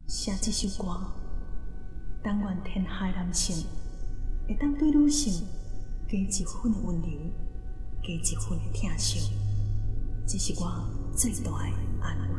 写这首歌，但愿天下男性会当对女性加一分的温柔，加一分的疼惜，这是我最大的安慰。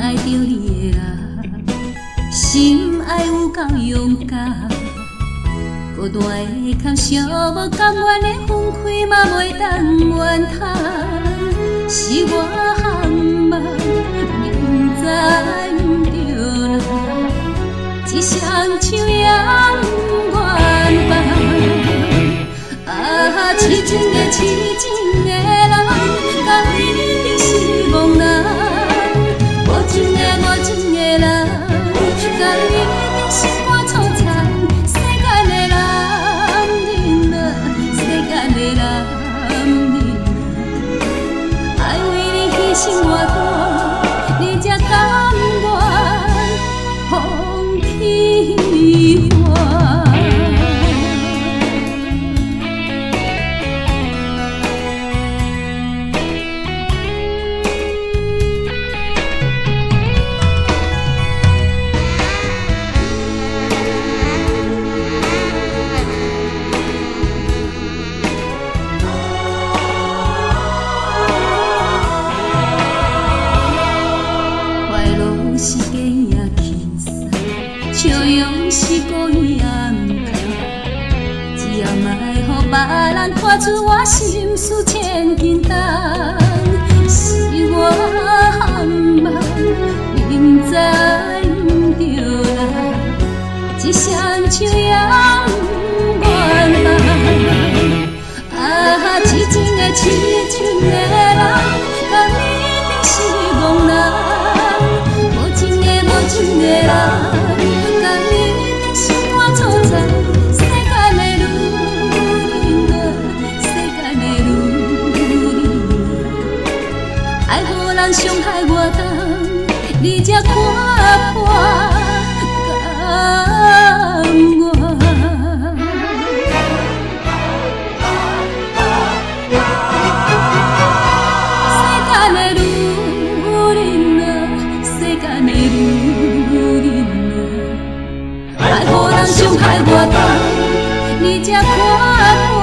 爱着你的人，心爱有够勇敢，孤单的哭笑无甘愿的分开嘛袂当怨叹，是我含梦，明知毋着人，一双手也不愿放。啊，痴情的痴情的人，甲你的是憨人。无情的人，甲你的心肝粗残，世间的男人啊，世间的男人，爱为你牺牲偌大，你才甘愿放弃我。是假也轻松，笑容是故意也不假，只要莫予别人看出我心思千斤重，是我含梦，明知毋着人，一双手也不愿放。啊，痴情的痴情的人，甲你的是憨人。无情的人，甲你的心肝粗残，世间的女人啊，世间的女人，爱予人伤害我重，你才看破甘愿。世间的女人啊，世间的女人。爱予人伤害我重，你才看破。